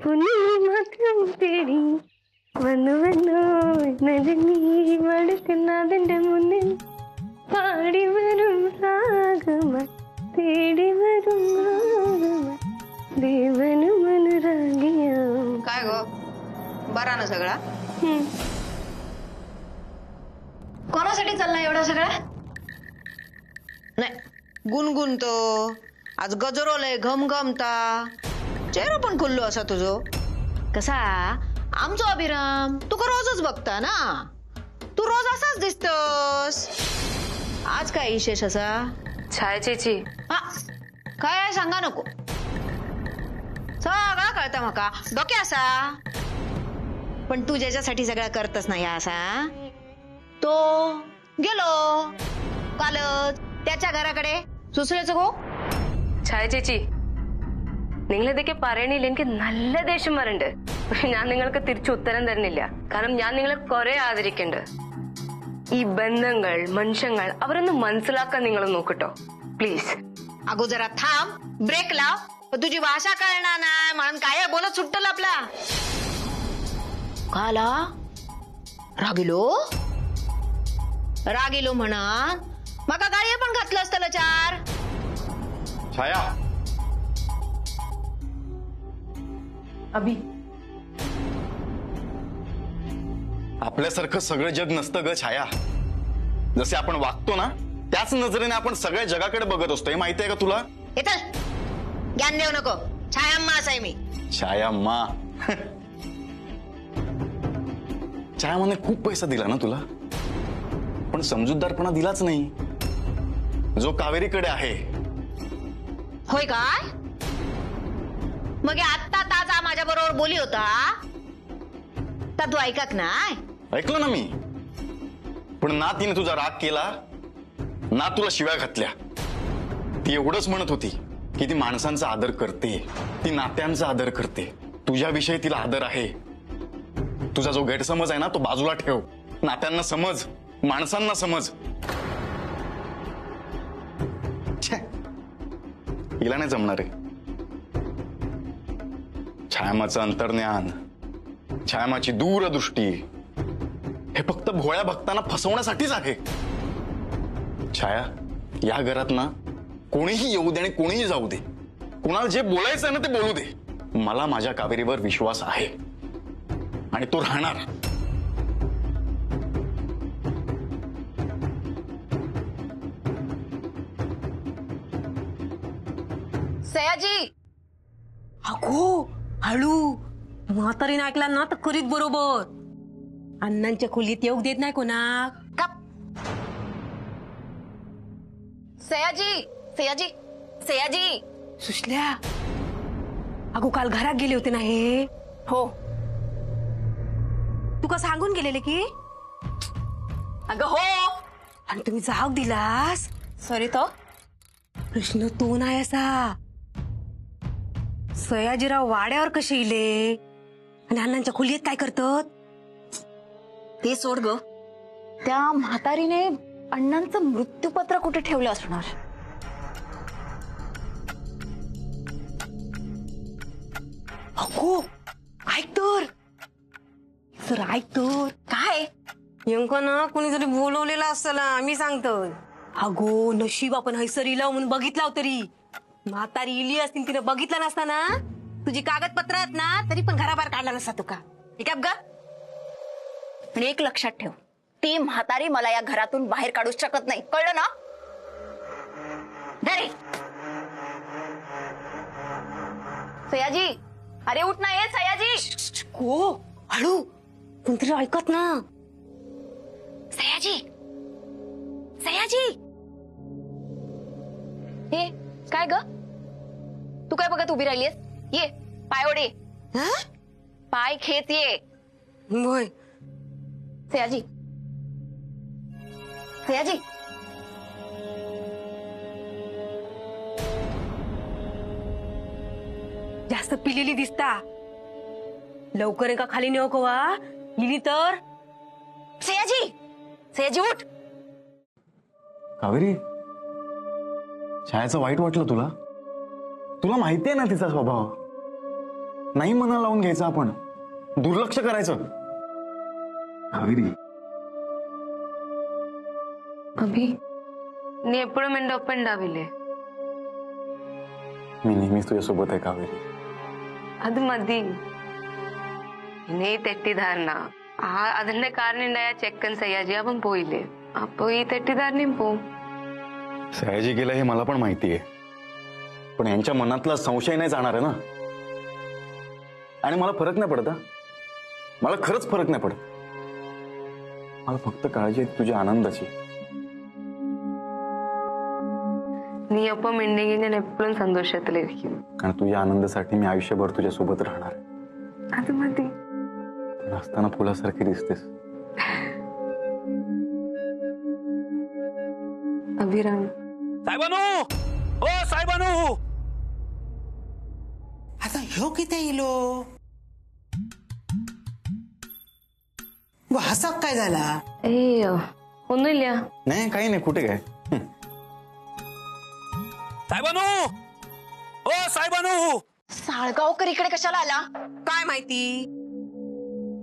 മാത്രം തേടി വന്നു വന്നു നളിനി മടുക്കുന്നതിന്റെ മുന്നിൽ പാടി വരും രാഗമ തേടി വരും देवनु अनुरागिया. काय गो बरा ना सगळा? कोणासाठी चाललाय एवढा सगळा? नाही गुणगुणतो आज गजरोलय घमघमता चेहरा पण खुल्लो असा तुझो कसा आमचो अभिराम तुका रोजच बघता ना तू रोज असाच दिसतोस आज काय विशेष असा? छायाचेची हा काय आहे सांगा नको सगळा कळता मका डोके असा पण तू ज्याच्यासाठी सगळा करतस ना या असा तो गेलो कालच त्याच्या घराकडे सुसरेचं गो ഛായചേച്ചി നിങ്ങളിതൊക്കെ പറയണില്ലെങ്കിൽ നല്ല ദേഷ്യം വരണ്ട് പക്ഷെ ഞാൻ നിങ്ങൾക്ക് തിരിച്ചു ഉത്തരം തരുന്നില്ല കാരണം ഞാൻ നിങ്ങളെ കുറെ ആദരിക്കണ്ട് ഈ ബന്ധങ്ങൾ മനുഷ്യങ്ങൾ അവരൊന്ന് മനസ്സിലാക്കാൻ നിങ്ങൾ നോക്കട്ടോ പ്ലീസ് अगो जरा थांब ब्रेक लाव तुझी भाषा कळणार नाही म्हणून काय बोलत सुटल आपला काला रागिलो म्हणा मका गाडी पण घातलं असतं चार छाया अभि आपल्यासारखं सगळं जग नसतं ग छाया जसे आपण वागतो ना त्याच नजरेने आपण सगळ्या जगाकडे बघत असतो हे माहिती आहे का तुला? येतल ज्ञान देऊ नको छायाम्मा असाय मी छाया मा छाया म्हणे खूप पैसा दिला ना तुला पण समजूतदारपणा दिलाच नाही जो कावेरीकडे आहे. होय काय मग आत्ता ताजा माझ्या बरोबर बोली होता तर तू ऐकत नाही ऐकलं ना मी पण ना तिने तुझा राग केला ना तुला शिव्या घातल्या. ती एवढंच म्हणत होती की ती माणसांचा आदर करते ती नात्यांचा आदर करते तुझ्याविषयी तिला आदर आहे. तुझा जो गैरसमज आहे ना तो बाजूला ठेव नात्यांना समज माणसांना समज. हिला नाही जमणार आहे. छायामाचं अंतर्ज्ञान छायामाची दूरदृष्टी हे फक्त भोळ्या भक्तांना फसवण्यासाठीच आहे. छाया या घरात ना कोणीही येऊ दे आणि कोणीही जाऊ दे कुणाला जे बोलायचं आहे ना ते बोलू दे मला माझ्या कावेरीवर विश्वास आहे आणि तो राहणार. सयाजी अगो हळू म्हातारीने ऐकला ना तर करीत बरोबर अण्णांच्या खोलीत येऊ देत नाही कोणाक. कप सयाजी सयाजी सयाजी सुशल्या अगो काल घरात गेले होते ना हे. हो तुका सांगून गेलेले की अगं हो आणि तुम्ही जाग दिलास. सॉरी तो प्रश्न तो नाही असा सयाजीराव वाड्यावर कसे इले आणि अण्णांच्या खोलीत काय करतात ते सोड ग त्या म्हातारीने अण्णांचं मृत्यूपत्र कुठे ठेवलं असणार. अगो ऐक तर सर ऐक तर काय यंका ना कोणीतरी बोलवलेला असला मी सांगतो. अगो नशीब आपण हैसर इलाव म्हणून बघितला तरी म्हातारी इली असतील तिने बघितला नसता ना तुझी कागदपत्र आहेत ना तरी पण घराबाहेर काढला नसता तुका. ठीक आहे ग आणि एक लक्षात ठेव ती म्हातारी मला या घरातून बाहेर काढू शकत नाही कळलं ना. धरे सयाजी अरे उठ ना ये सयाजी. हो हळू कोणतरी ऐकत ना. सयाजी सयाजी हे काय ग तू काय बघत उभी राहिलीस ये पायोडे पाय खेच ये. होय सयाजी सयाजी जास्त पिलेली दिसता लवकर एका खाली नेऊ कवा इली तर. सयाजी सयाजी उठ. कावेरी छायाचं वाईट वाटलं तुला? तुला माहिती आहे ना तिचा स्वभाव नाही मना लावून घ्यायचं, आपण दुर्लक्ष करायचं. कावेरी, अभि नी एप्पळूं एंड ऑपंडाविले मी नेहमीच तुझ्यासोबत आहे कावेरी. അത് മതി. ഇനി തെറ്റിദ്ധാരണ അതിന്റെ കാരണം ഉണ്ടായ ചെക്കൻ സയ്യാജി അവൻ പോയില്ലേ, അപ്പൊ ഈ തെറ്റിദ്ധാരണയും പോവും. सयाजी गेला हे मला पण माहिती आहे, पण यांच्या मनातला संशय नाही जाणार आहे ना. आणि मला फरक नाही पडत, मला खरंच फरक नाही पडत. मला फक्त काळजी आहे तुझ्या आनंदाची. നീ ഒപ്പം ഉണ്ടെങ്കിൽ ഞാൻ എപ്പോഴും സന്തോഷത്തിലിരിക്കും. आणि तुझ्या आनंदासाठी मी आयुष्यभर तुझ्या सोबत राहणार आहे. അത് മതി. असताना फुलासारखी दिसतेस. अभिराम, साहेबानू, ओ साहेबानू, आता ह्यो किती इलो व हसा काय झाला? ഏയ് ഒന്നുമില്ല. नाही काही नाही, कुठे काय. साहेबानू, ओ साहेबानू. साळगावकर इकडे कशाला आला? काय माहिती,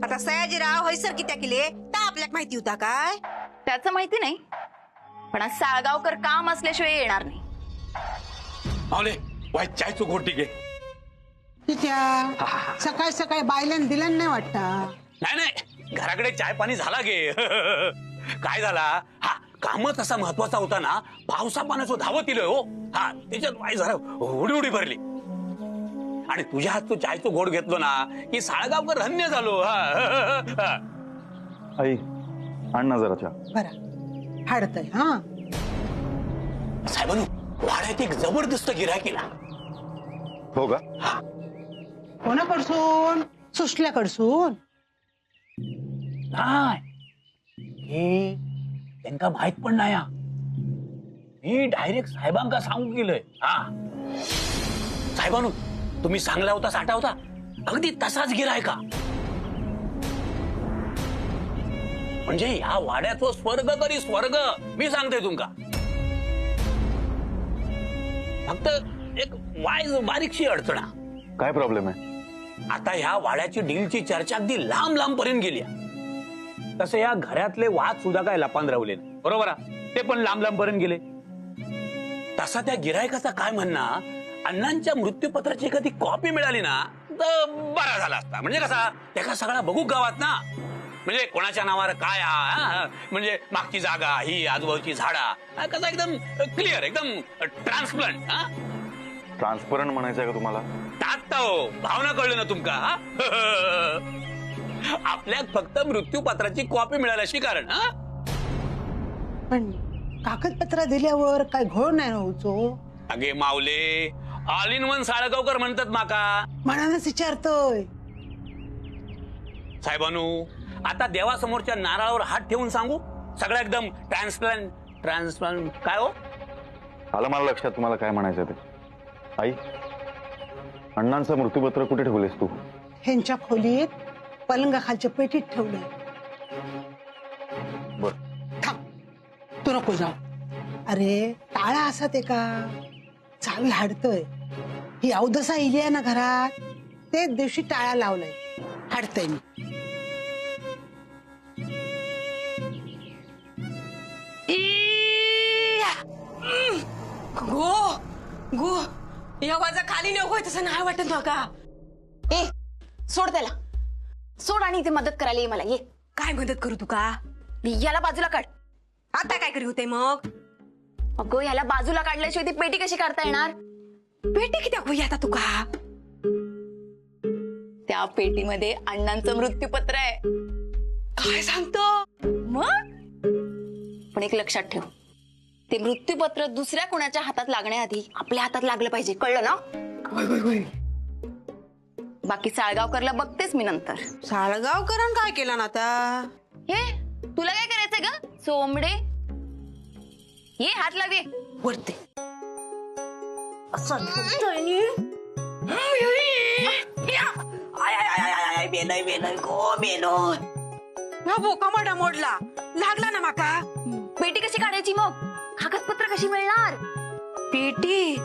आता सयाजीराव हैसर कित्या केले तर आपल्याक माहिती होता काय? त्याचं माहिती नाही, पण आज साळगावकर काम असल्याशिवाय येणार नाही. मावले वाय चायचं घोटी घे. तिच्या सकाळी सकाळी बायलान दिलं नाही वाटत. नाही नाही, घराकडे चाय पाणी झाला गे. काय झाला, हा कामच असा महत्वाचा होता ना, पावसा पाण्याचं धावत इलोय हो. हा त्याच्यात वाय जरा उडी उडी भरली, आणि तुझ्या हातचं चायचं घोट घेतलो ना की साळगावकर धन्य झालो. हा आई आण ना जरा चहा. बरं हाडतय. हा साहेबानू, वाड्यात एक जबरदस्त गिऱ्हाईक केला. हो का? कोणाकडसून? सुशल्याकडसून? नाही, हे त्यांना माहित पण नाही. मी डायरेक्ट साहेबांका सांगू गेलोय. हा साहेबानू, तुम्ही सांगला होता साठा होता, अगदी तसाच गिराय का. म्हणजे या वाड्याचं स्वर्ग तरी स्वर्ग. मी सांगते तुमका, फक्त एक वाईज बारीकशी अडचण. काय प्रॉब्लेम आहे? आता ह्या वाड्याची डीलची चर्चा अगदी लांब लांब पर्यंत गेली. तसे या घरातले वाद सुद्धा काय लपान रावले नाही, बरोबर ते पण लांब लांब पर्यंत गेले. तसा त्या गिरायकाचा काय म्हणणं, अण्णांच्या मृत्यूपत्राची एखादी कॉपी मिळाली ना तर बरा झाला असता. म्हणजे कसा त्याका सगळा बघू गावात ना, म्हणजे कोणाच्या नावावर काय, म्हणजे मागची जागा, ही आजूबाजूची झाडा, कसा एकदम क्लिअर, एकदम ट्रान्सपरंट. ट्रान्सपरंट म्हणायचं का तुम्हाला? टाकता हो, भावना कळलं ना तुमका. आपल्यात फक्त मृत्यूपत्राची कॉपी मिळाल्याशी कारण. पण कागदपत्र दिल्यावर काय घोळ नाही होतो? अगे मावले, ऑल इन वन साळगावकर म्हणतात माका. मनानच विचारतोय. साहेबानू, आता देवासमोरच्या नारळावर हात ठेवून सांगू, सगळं एकदम ट्रान्सप्लांट काय हो. आलं मला लक्षात तुम्हाला काय म्हणायचं ते. आई, अण्णांचं मृत्यूपत्र कुठे ठेवलेस तू? ह्यांच्या खोलीत पलंगाखालच्या पेटीत ठेवलंय. बर, थांब, तू नको जाऊ. अरे टाळा असा ते का चांगलं हाडतय. ही अवदसा इली आहे ना घरात, तेच दिवशी टाळा लावलाय. हाडतय मी. गो गो या वाजा खाली नको तसं नाही वाटत नका. ए सोड त्याला, सोड आणि इथे मदत करायला ये मला. ये, काय मदत करू तू का? याला बाजूला काढ. आता काय करी होते मग? अगं याला बाजूला काढल्याशिवाय ती पेटी कशी काढता येणार? पेटी किती होई आता तू का? त्या पेटीमध्ये अण्णांचं मृत्यूपत्र आहे. काय सांगतो? मग पण एक लक्षात ठेव, ते मृत्यूपत्र दुसऱ्या कोणाच्या हातात लागण्याआधी आपल्या हातात लागलं पाहिजे, कळलं ना? बाकी साळगावकरला बघतेच मी नंतर. साळगावकरांनी काय केलं ना आता? हे तुला काय करायचंय ग सोमडे? ये हात लागे वरते बोका मोडा मोडला लागला ना माका. पेटी कशी काढायची मग? कागदपत्र कशी मिळणार? पेटी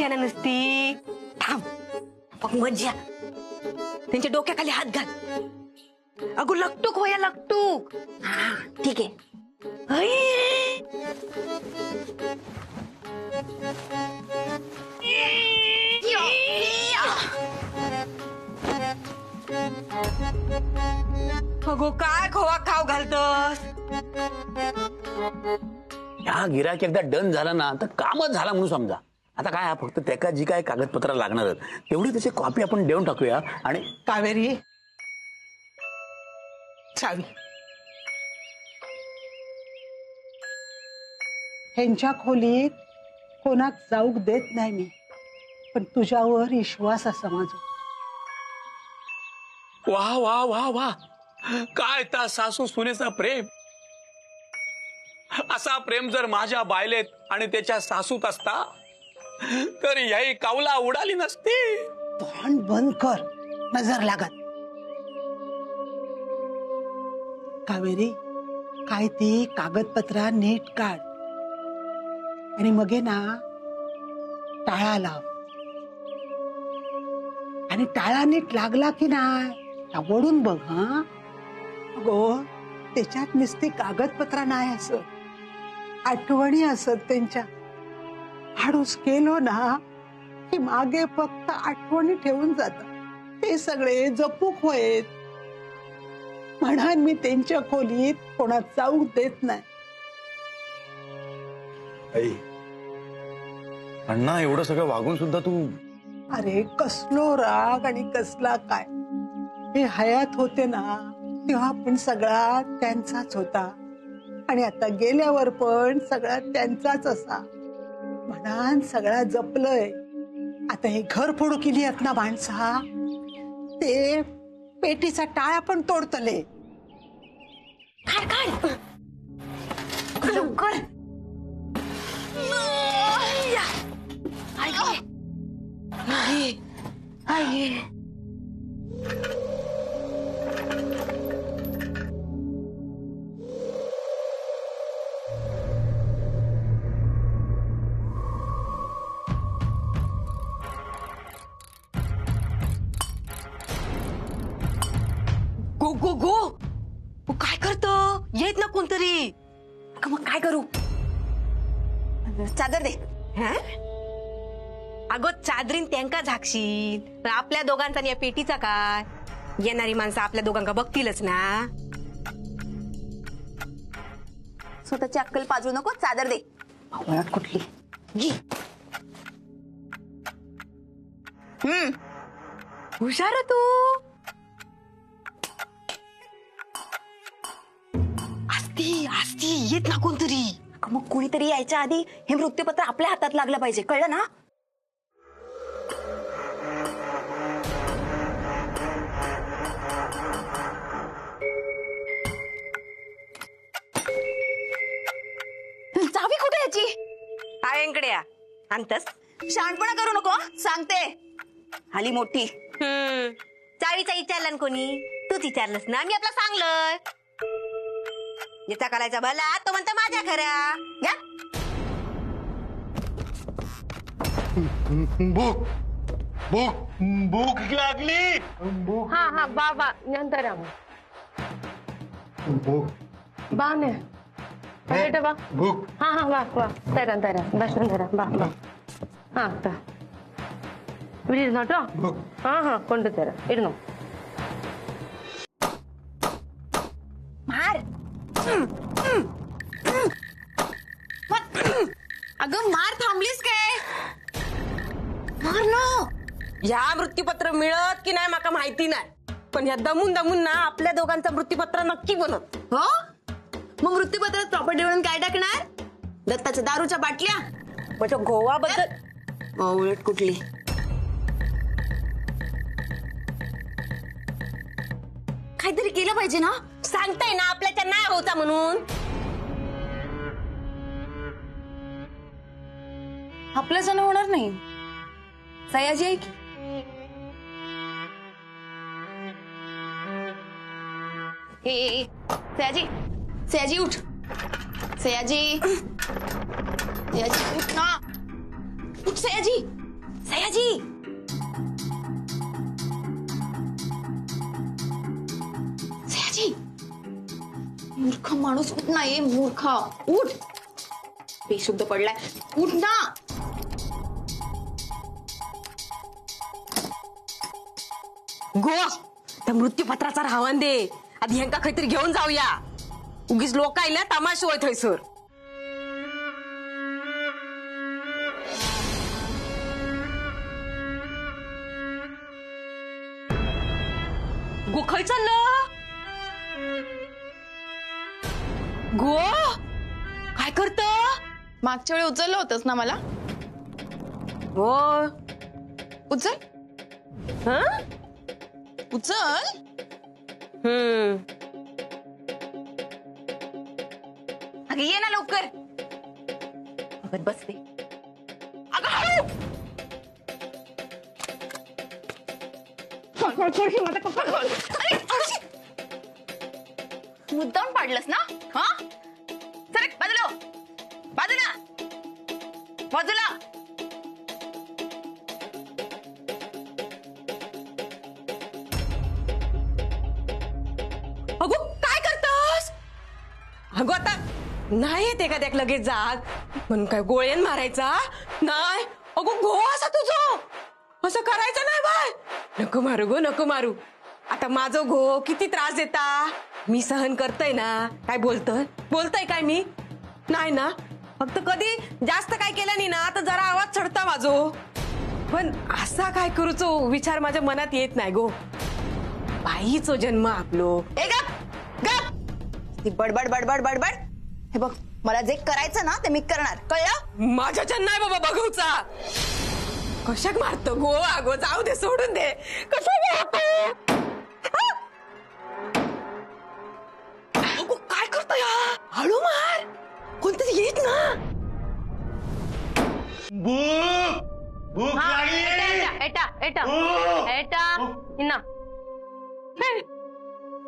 आहे ना नुसती. थांब बघ मज्जा. त्यांच्या डोक्याखाली हात घाल. अगो लकटूक होया लकटूक. हा ठीक आहे. अगो काय खोवा खाव घालतस. ह्या गिराक एकदा डन झाला ना तर कामच झाला म्हणून समजा. आता काय हा फक्त त्याका जी काय कागदपत्र लागणार तेवढी त्याची कॉपी आपण देऊन टाकूया. आणि कावेरी चावी ह्यांच्या खोलीत कोणाक जाऊक देत नाही मी, पण तुझ्यावर विश्वास असा माझा. वा वा वा वा, काय ता सासू सुनेचा प्रेम. असा प्रेम जर माझ्या बायलेत आणि त्याच्या सासूत असता तर याही कावला उडाली नसती. तोंड बंद कर, नजर लागत. कावेरी काय ती कागदपत्रा नीट काढ आणि मगे ना टाळा लाव. आणि टाळा नीट लागला की नाही वडून बघ. हा गो त्याच्यात नुसती कागदपत्रा नाही असत, आठवणी असत त्यांच्या. हाडूस केलो ना की मागे फक्त आठवणी ठेवून जातात. ते सगळे जपूक होयत म्हणून मी त्यांच्या खोलीत कोणा जाऊक देत नाही. अण्णा एवढं सगळं वागून सुद्धा तू. अरे कसलो राग आणि कसला काय. हे हयात होते ना तेव्हा पण सगळा त्यांचाच होता आणि आता गेल्यावर पण सगळा त्यांचाच असा म्हणून सगळा जपलंय. आता हे घर फोडू केली आहेत ना माणसा, ते पेटीचा टाळा पण तोडतले. काढ काढ लवकर. गो गो गो काय करत येत ना कोणतरी. मग काय करू. चादर दे. अगो चादरीन त्यांका झाकशील पण आपल्या दोघांचा आणि या पेटीचा काय. येणारी माणसं आपल्या दोघांका बघतीलच ना. स्वतःची अक्कल पाजू नको. चादर दे. आवळात कुठली घे. हुशार तू. आस्ती आस्ती येत ना कोणतरी. मग कुणीतरी यायच्या आधी हे मृत्यूपत्र आपल्या हातात लागलं पाहिजे, कळलं ना. चावी कुठे याची. पायांकडे या आणतस. शहाणपणा करू नको सांगते. आली मोठी. चावीचा विचारला ना कोणी. तूच विचारलंस ना. मी आपला सांगलंय. याचा करायचा भला तो म्हणता माझ्या खऱ्या. या भूक भूक भूक लागली. हा हा बा बा नंतर बाने बेटा बा. भूक. हा हा बा बा तरा तरा दर्शन तरा बा बा. हा ता विडिनोटो. हा हा ಕೊಂಡು तरा इडनो मार. अगं मार. थांबलीस काय. मार ना. ह्या मृत्यूपत्र मिळत की नाही माका माहिती नाही, पण ह्या दमून दमून ना आपल्या दोघांचं मृत्यूपत्र नक्की बनत. हो मग मृत्यूपत्रात प्रॉपर्टी म्हणून काय टाकणार. दत्ताच्या दारूच्या बाटल्या. म्हणजे गोवाबद्दल उलट कुठली. काहीतरी केलं पाहिजे ना. सांगताय ना आपल्याच्या नाही होता म्हणून. आपलं जण होणार नाही. सयाजी आहे की. ए सयाजी सयाजी उठ. सयाजी सयाजी उठ ना. उठ सयाजी. सयाजी सयाजी मूर्ख माणूस उठ ना, ये मूर्ख उठ, बेशुद्ध पडलाय, उठ ना. गो त्या मृत्यूपत्राचा रावण दे, आधी ह्यांका काहीतरी घेऊन जाऊया. उगीच लोक आयल्या तमाशा होय थंयसर. गो खय चाललं? गो काय करत? मागच्या वेळी उचललं होतंस ना मला, हो उचल हं? उचल. अगं ये ना लवकर. अगं बस दे. अगं हळू. अरे, थोडीशी. मुद्दाम पाडलंस ना? हा सर बाजूला हो. बाजूला बाजूला. अगो काय करतोस? अगो आता नाही येते का त्याक लगेच जाग म्हणून काय गोळ्यान मारायचा नाही. अगो गो असा तुझं असं करायचं नाही बाय. नको मारू गो नको मारू. आता माझं गो किती त्रास देता मी सहन करतय ना. काय बोलतय काय मी नाही ना. फक्त कधी जास्त काय केलं नाही ना तर जरा आवाज चढता माझो. पण असा काय करूचो विचार माझ्या मनात येत नाही गो. बाईचो जन्म आपलो. ए गप गप. ती बडबड बडबड बडबड. हे बघ मला जे करायचं ना ते मी करणार, कळलं? माझ्या नाही बाबा बघूचा. कशाक मारतो गो? अगो जाऊ दे सोडून दे. कशाक मारतो? अगो काय करतो या? हळू मार. कोणतरी येत ना. इन्ना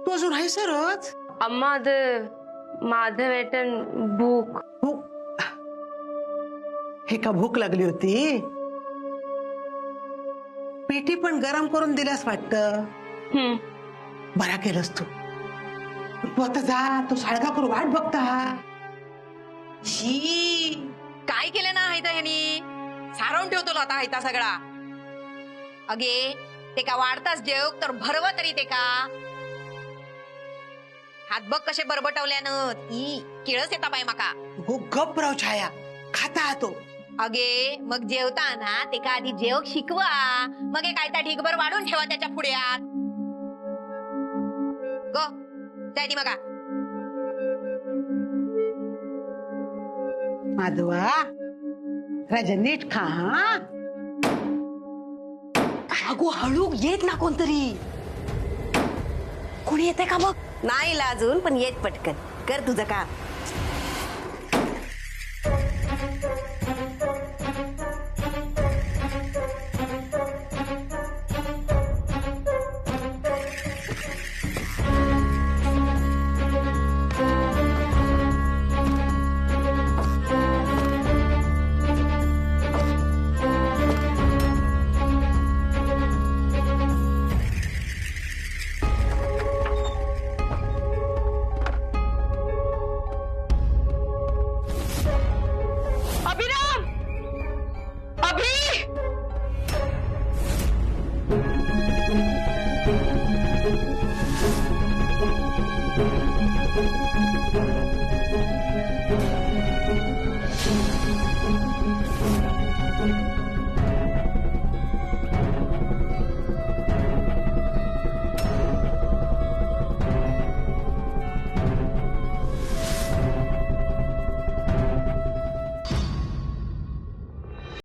तू अजून आहे सरच? अम्मा ಅದು माधवेटन भूक. हे का भूक लागली होती? पेटी पण गरम करून दिल्यास वाटतं. बरा केलंस तू. तू आता जा, तो साळगा करू वाट बघता. शी काय केलं ना हायता ह्यानी? सारवून ठेवतो आता हायता सगळा. अगे ते का वाढताच जेव तर भरव तरी ते का. हात बघ कसे बरबटवल्यानं. ई किळस येता बाय माका. हो गप राव छाया, खाता तो. अगे मग जेवताना ते का आधी जेव शिकवा, मग हे काय त्या ढीगभर वाढून ठेवा त्याच्या पुढ्यात. गो जाय ती मगा. माधवा राजा नीट खा. हा अगो हळू येत ना कोणतरी. कोणी येते का बघ? नाही लाजून पण येत पटकन. कर तुझं काम.